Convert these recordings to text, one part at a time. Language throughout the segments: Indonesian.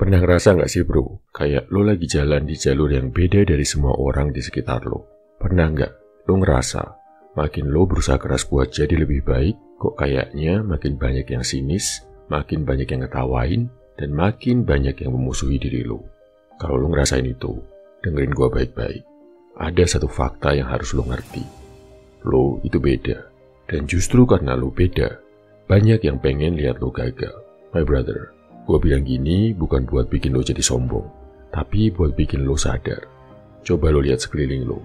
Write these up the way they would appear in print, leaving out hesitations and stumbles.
Pernah ngerasa nggak sih bro, kayak lo lagi jalan di jalur yang beda dari semua orang di sekitar lo? Pernah nggak lo ngerasa, makin lo berusaha keras buat jadi lebih baik, kok kayaknya makin banyak yang sinis, makin banyak yang ngetawain, dan makin banyak yang memusuhi diri lo? Kalau lo ngerasain itu, dengerin gua baik-baik. Ada satu fakta yang harus lo ngerti. Lo itu beda, dan justru karena lo beda, banyak yang pengen lihat lo gagal. My brother, gua bilang gini bukan buat bikin lo jadi sombong, tapi buat bikin lo sadar. Coba lo lihat sekeliling lo.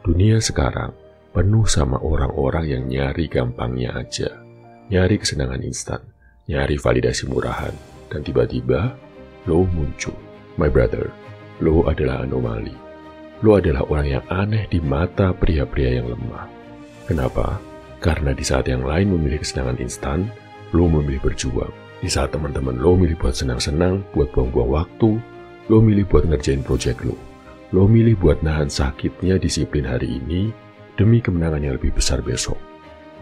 Dunia sekarang penuh sama orang-orang yang nyari gampangnya aja. Nyari kesenangan instan, nyari validasi murahan, dan tiba-tiba lo muncul. My brother, lo adalah anomali. Lo adalah orang yang aneh di mata pria-pria yang lemah. Kenapa? Karena di saat yang lain memilih kesenangan instan, lo memilih berjuang. Di saat teman-teman lo milih buat senang-senang, buat buang-buang waktu, lo milih buat ngerjain project lo. Lo milih buat nahan sakitnya disiplin hari ini demi kemenangan yang lebih besar besok.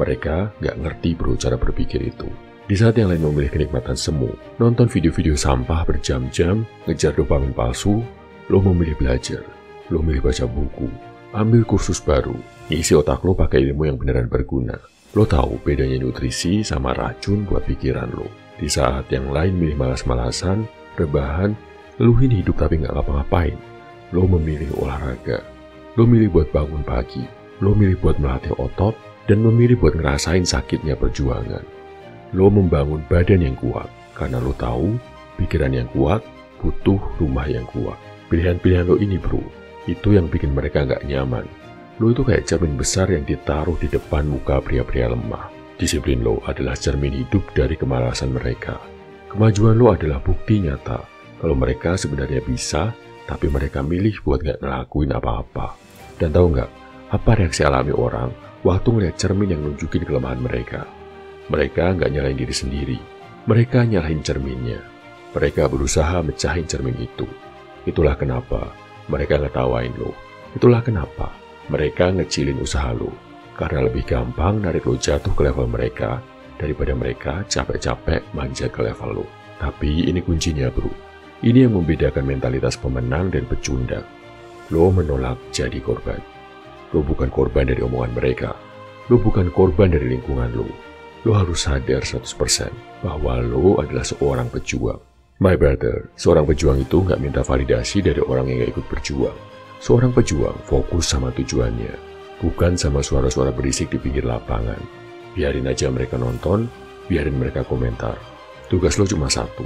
Mereka gak ngerti bro cara berpikir itu. Di saat yang lain memilih kenikmatan semu, nonton video-video sampah berjam-jam, ngejar dopamin palsu, lo memilih belajar. Lo milih baca buku, ambil kursus baru, ngisi otak lo pakai ilmu yang beneran berguna. Lo tahu bedanya nutrisi sama racun buat pikiran lo. Di saat yang lain milih malas-malasan, rebahan, ngeluhin hidup tapi nggak ngapa-ngapain. Lo memilih olahraga. Lo milih buat bangun pagi. Lo milih buat melatih otot, dan memilih buat ngerasain sakitnya perjuangan. Lo membangun badan yang kuat, karena lo tahu pikiran yang kuat butuh rumah yang kuat. Pilihan-pilihan lo ini bro, itu yang bikin mereka nggak nyaman. Lo itu kayak cermin besar yang ditaruh di depan muka pria-pria lemah. Disiplin lo adalah cermin hidup dari kemalasan mereka. Kemajuan lo adalah bukti nyata kalau mereka sebenarnya bisa, tapi mereka milih buat nggak ngelakuin apa-apa. Dan tahu nggak, apa reaksi alami orang waktu ngeliat cermin yang nunjukin kelemahan mereka? Mereka nggak nyalahin diri sendiri. Mereka nyalahin cerminnya. Mereka berusaha mecahin cermin itu. Itulah kenapa mereka ngetawain lo. Itulah kenapa mereka ngecilin usaha lo. Karena lebih gampang narik lo jatuh ke level mereka daripada mereka capek-capek manjat ke level lo. Tapi ini kuncinya bro. Ini yang membedakan mentalitas pemenang dan pecundang. Lo menolak jadi korban. Lo bukan korban dari omongan mereka. Lo bukan korban dari lingkungan lo. Lo harus sadar 100% bahwa lo adalah seorang pejuang. My brother, seorang pejuang itu nggak minta validasi dari orang yang nggak ikut berjuang. Seorang pejuang fokus sama tujuannya. Bukan sama suara-suara berisik di pinggir lapangan. Biarin aja mereka nonton, biarin mereka komentar. Tugas lo cuma satu,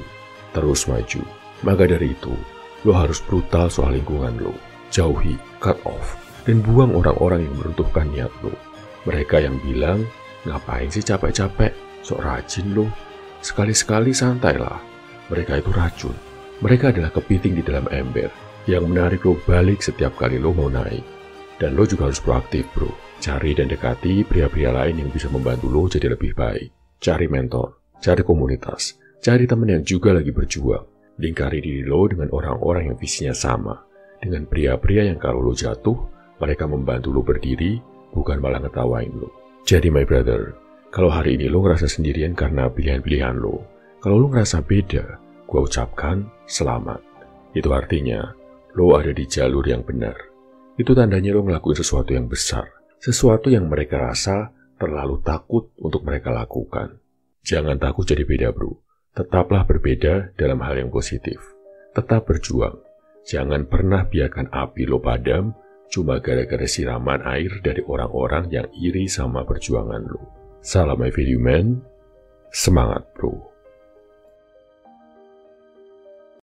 terus maju. Maka dari itu, lo harus brutal soal lingkungan lo. Jauhi, cut off, dan buang orang-orang yang meruntuhkan niat lo. Mereka yang bilang, ngapain sih capek-capek, sok rajin lo. Sekali-sekali santailah. Mereka itu racun. Mereka adalah kepiting di dalam ember yang menarik lo balik setiap kali lo mau naik. Dan lo juga harus proaktif bro. Cari dan dekati pria-pria lain yang bisa membantu lo jadi lebih baik. Cari mentor, cari komunitas, cari teman yang juga lagi berjuang. Lingkari diri lo dengan orang-orang yang visinya sama. Dengan pria-pria yang kalau lo jatuh, mereka membantu lo berdiri, bukan malah ngetawain lo. Jadi my brother, kalau hari ini lo ngerasa sendirian karena pilihan-pilihan lo, kalau lo ngerasa beda, gua ucapkan selamat. Itu artinya lo ada di jalur yang benar. Itu tandanya lo ngelakuin sesuatu yang besar. Sesuatu yang mereka rasa terlalu takut untuk mereka lakukan. Jangan takut jadi beda bro. Tetaplah berbeda dalam hal yang positif. Tetap berjuang. Jangan pernah biarkan api lo padam cuma gara-gara siraman air dari orang-orang yang iri sama perjuangan lo. Salam my video man. Semangat bro.